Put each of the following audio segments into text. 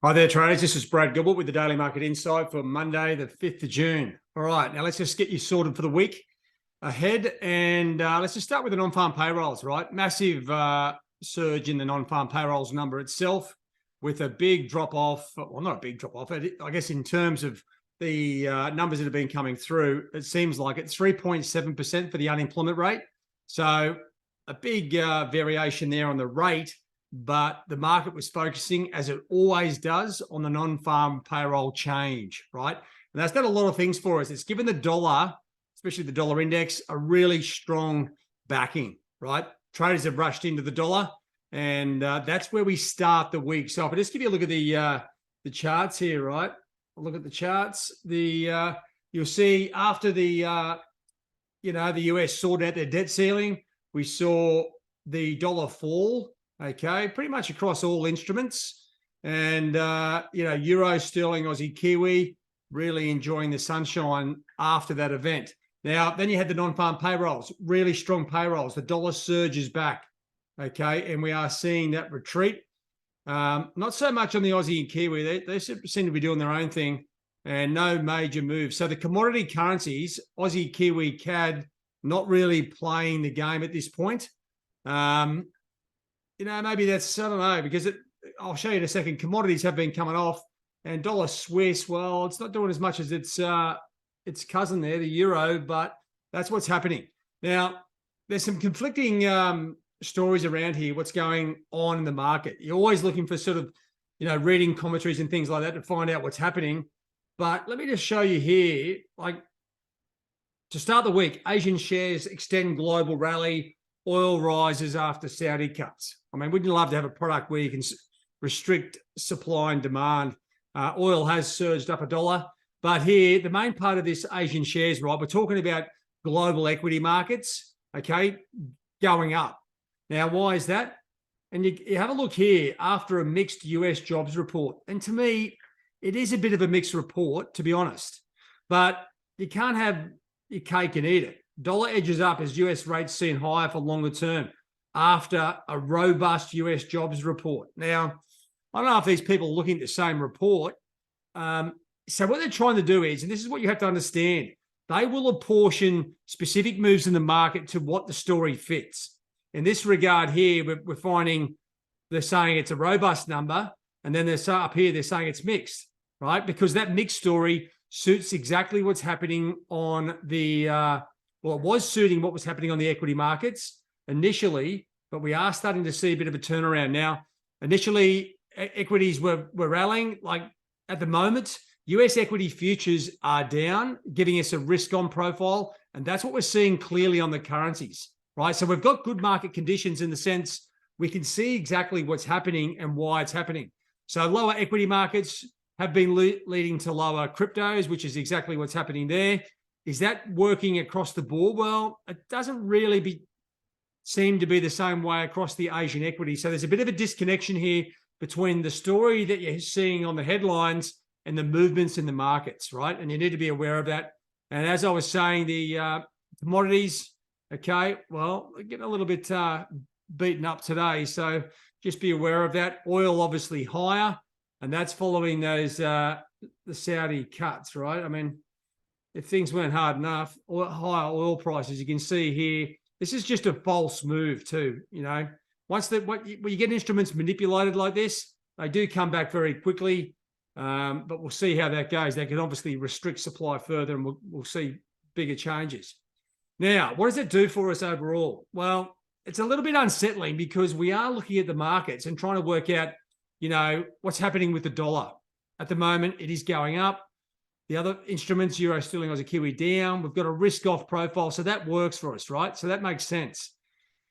Hi there, traders. This is Brad Gilbert with the Daily Market Insight for Monday, the 5th of June. All right, now let's just get you sorted for the week ahead. And let's just start with the non-farm payrolls, right? Massive surge in the non-farm payrolls number itself with a big drop-off. Well, not a big drop-off. I guess in terms of the numbers that have been coming through, it seems like it's 3.7% for the unemployment rate. So a big variation there on the rate. But the market was focusing, as it always does, on the non-farm payroll change, right? And that's done a lot of things for us. It's given the dollar, especially the dollar index, a really strong backing, right? Traders have rushed into the dollar, and that's where we start the week. So if I just give you a look at the charts here, right? Look at the charts. You'll see after the US sorted out their debt ceiling, we saw the dollar fall. Okay, pretty much across all instruments. And, Euro, Sterling, Aussie, Kiwi, really enjoying the sunshine after that event. Now, then you had the non-farm payrolls, really strong payrolls. The dollar surges back, okay, and we are seeing that retreat. Not so much on the Aussie and Kiwi. They seem to be doing their own thing and no major moves. So the commodity currencies, Aussie, Kiwi, CAD, not really playing the game at this point. Maybe that's, I don't know, because I'll show you in a second. Commodities have been coming off, and dollar Swiss, well, it's not doing as much as its cousin there, the euro, but that's what's happening. Now, there's some conflicting stories around here, what's going on in the market. You're always looking for sort of, reading commentaries and things like that to find out what's happening. But let me just show you here, like, to start the week, Asian shares extend global rally. Oil rises after Saudi cuts. I mean, wouldn't you love to have a product where you can restrict supply and demand? Oil has surged up $1. But here, the main part of this Asian shares, right, we're talking about global equity markets, okay, going up. Now, why is that? And you have a look here after a mixed US jobs report. And to me, it is a bit of a mixed report, to be honest. But you can't have your cake and eat it. Dollar edges up as US rates seen higher for longer term after a robust US jobs report. Now, I don't know if these people are looking at the same report. So what they're trying to do is, and this is what you have to understand, they will apportion specific moves in the market to what the story fits. In this regard here, we're finding they're saying it's a robust number, and then they're up here, they're saying it's mixed, right? Because that mixed story suits exactly what's happening on the it was suiting what was happening on the equity markets initially, but we are starting to see a bit of a turnaround now. Initially, equities were rallying. Like at the moment, US equity futures are down, giving us a risk-on profile, and that's what we're seeing clearly on the currencies, right? So we've got good market conditions in the sense we can see exactly what's happening and why it's happening. So lower equity markets have been leading to lower cryptos, which is exactly what's happening there. Is that working across the board? Well, it doesn't really seem to be the same way across the Asian equity. So there's a bit of a disconnection here between the story that you're seeing on the headlines and the movements in the markets, right? And you need to be aware of that. And as I was saying, the commodities, okay, well, they're getting a little bit beaten up today. So just be aware of that. Oil obviously higher, and that's following those the Saudi cuts, right? I mean, if things weren't hard enough, higher oil prices, you can see here, this is just a false move too, Once when you get instruments manipulated like this, they do come back very quickly, but we'll see how that goes. They can obviously restrict supply further, and we'll see bigger changes. Now, what does it do for us overall? Well, it's a little bit unsettling because we are looking at the markets and trying to work out, what's happening with the dollar. At the moment, it is going up. The other instruments, Euro, Sterling, Aussie, Kiwi, down. We've got a risk-off profile, so that works for us, right? So that makes sense.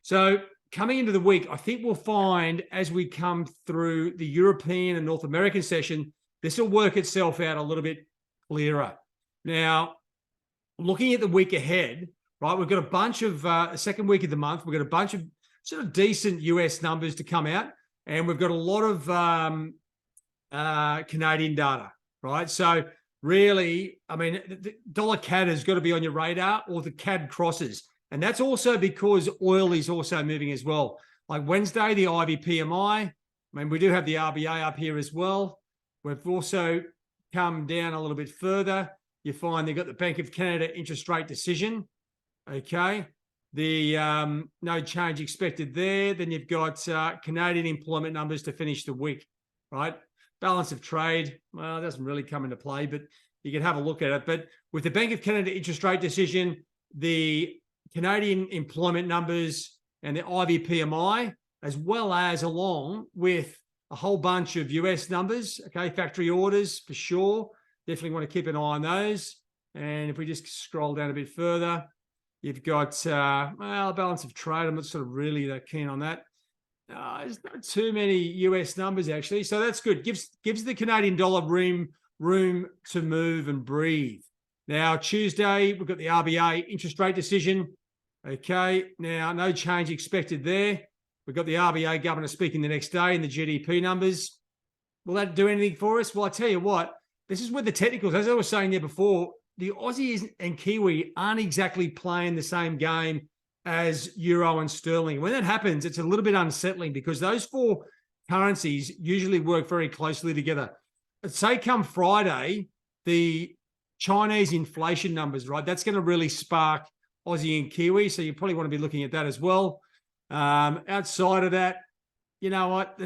So coming into the week, I think we'll find as we come through the European and North American session, this will work itself out a little bit clearer. Now, looking at the week ahead, right, we've got a bunch of, second week of the month, we've got a bunch of sort of decent US numbers to come out, and we've got a lot of Canadian data, right? So really, I mean, the dollar CAD has got to be on your radar, or the CAD crosses. And that's also because oil is also moving as well. Like Wednesday, the IB PMI, I mean, we do have the RBA up here as well. We've also come down a little bit further. You find they've got the Bank of Canada interest rate decision. Okay. The no change expected there. Then you've got Canadian employment numbers to finish the week, right? Balance of trade, well, it doesn't really come into play, but you can have a look at it. But with the Bank of Canada interest rate decision, the Canadian employment numbers and the IVPMI, as well as along with a whole bunch of US numbers, okay, factory orders for sure. Definitely want to keep an eye on those. And if we just scroll down a bit further, you've got, well, balance of trade. I'm not sort of really that keen on that. There's not too many US numbers, actually. So that's good. Gives the Canadian dollar room to move and breathe. Now, Tuesday, we've got the RBA interest rate decision. Okay. Now, no change expected there. We've got the RBA governor speaking the next day in the GDP numbers. Will that do anything for us? Well, I tell you what, this is where the technicals, as I was saying there before, the Aussies and Kiwi aren't exactly playing the same game as Euro and Sterling. When that happens, it's a little bit unsettling because those four currencies usually work very closely together. Say come Friday, the Chinese inflation numbers, right? That's going to really spark Aussie and Kiwi. So you probably want to be looking at that as well. Outside of that, you know what?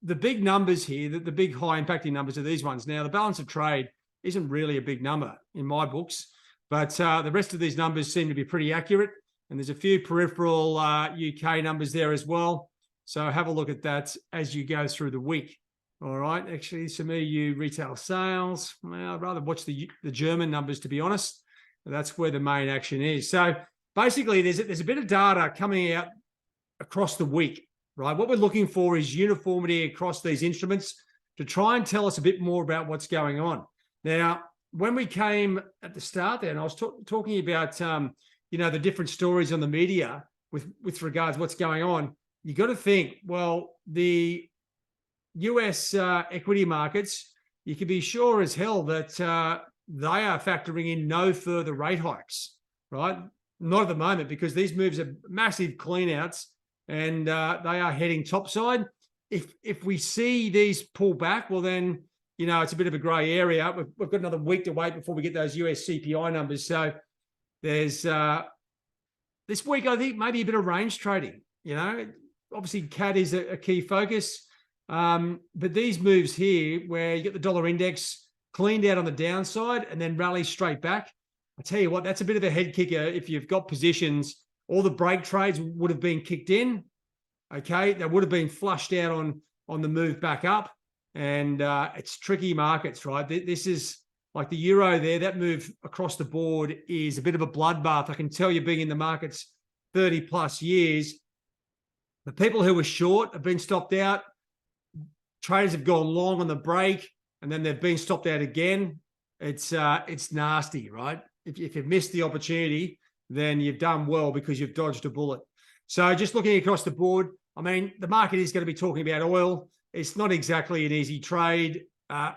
The big numbers here, the big high impacting numbers are these ones. Now, the balance of trade isn't really a big number in my books, but the rest of these numbers seem to be pretty accurate. And there's a few peripheral UK numbers there as well. So have a look at that as you go through the week. All right. Actually, some EU retail sales. Well, I'd rather watch the German numbers, to be honest. That's where the main action is. So basically, there's a bit of data coming out across the week, right? What we're looking for is uniformity across these instruments to try and tell us a bit more about what's going on. Now, when we came at the start there, and I was talking about, you know, the different stories on the media with regards to what's going on, you got to think, well, the US equity markets, you can be sure as hell that they are factoring in no further rate hikes, right? Not at the moment, because these moves are massive cleanouts and they are heading topside. If we see these pull back, well, then, you know, it's a bit of a grey area. We've got another week to wait before we get those US CPI numbers. So there's this week, I think, maybe a bit of range trading. You know, obviously CAD is a key focus. But these moves here where you get the dollar index cleaned out on the downside and then rally straight back, I tell you what, that's a bit of a head kicker. If you've got positions, all the break trades would have been kicked in. Okay, they would have been flushed out on the move back up. And it's tricky markets, right? This is like the euro there. That move across the board is a bit of a bloodbath. I can tell you, being in the markets 30 plus years, the people who were short have been stopped out. Traders have gone long on the break, and then they've been stopped out again. It's nasty, right? If you've missed the opportunity, then you've done well because you've dodged a bullet. So just looking across the board, I mean, the market is going to be talking about oil. It's not exactly an easy trade.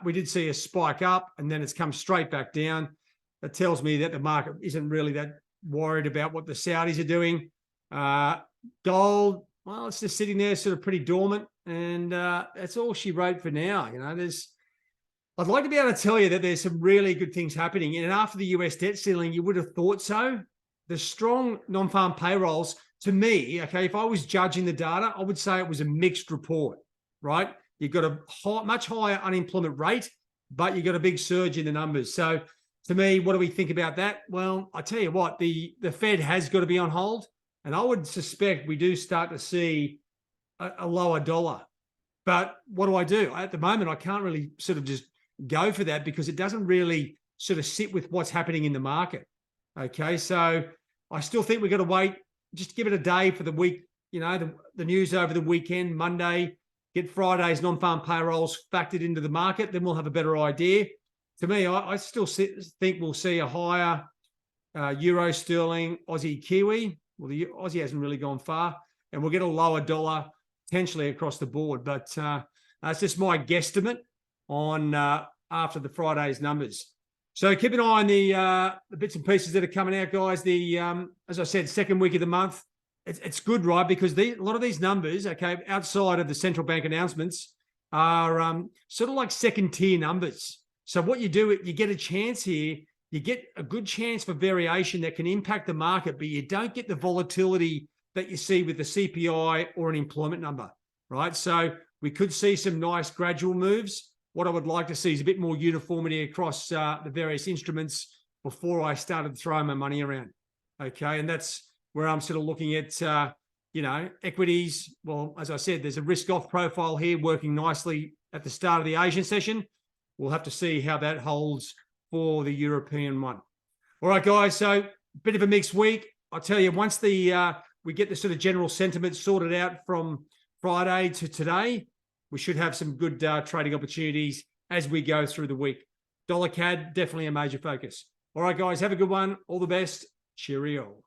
We did see a spike up, and then it's come straight back down. That tells me that the market isn't really that worried about what the Saudis are doing. Gold, well, it's just sitting there sort of pretty dormant. And that's all she wrote for now. You know, I'd like to be able to tell you that there's some really good things happening. And after the US debt ceiling, you would have thought so. The strong non-farm payrolls, to me, okay, if I was judging the data, I would say it was a mixed report, right? You've got a much higher unemployment rate, but you've got a big surge in the numbers. So to me, what do we think about that? Well, I tell you what, the Fed has got to be on hold. And I would suspect we do start to see a lower dollar. But what do? At the moment, I can't really sort of just go for that because it doesn't really sort of sit with what's happening in the market. Okay, so I still think we've got to wait, just give it a day for the week, you know, the news over the weekend, Monday, get Friday's non-farm payrolls factored into the market, then we'll have a better idea. To me, I still think we'll see a higher Euro, Sterling, Aussie, Kiwi. Well, the Aussie hasn't really gone far, and we'll get a lower dollar potentially across the board. But that's just my guesstimate on after the Friday's numbers. So keep an eye on the bits and pieces that are coming out, guys. The as I said, second week of the month, it's good, right? Because a lot of these numbers, okay, outside of the central bank announcements, are sort of like second tier numbers. So what you do, you get a chance here. You get a good chance for variation that can impact the market, but you don't get the volatility that you see with the CPI or an employment number, right? So we could see some nice gradual moves. What I would like to see is a bit more uniformity across the various instruments before I started throwing my money around. Okay, and that's where I'm sort of looking at, equities. Well, as I said, there's a risk-off profile here working nicely at the start of the Asian session. We'll have to see how that holds for the European one. All right, guys, so a bit of a mixed week. I'll tell you, once we get the sort of general sentiment sorted out from Friday to today, we should have some good trading opportunities as we go through the week. Dollar CAD, definitely a major focus. All right, guys, have a good one. All the best. Cheerio.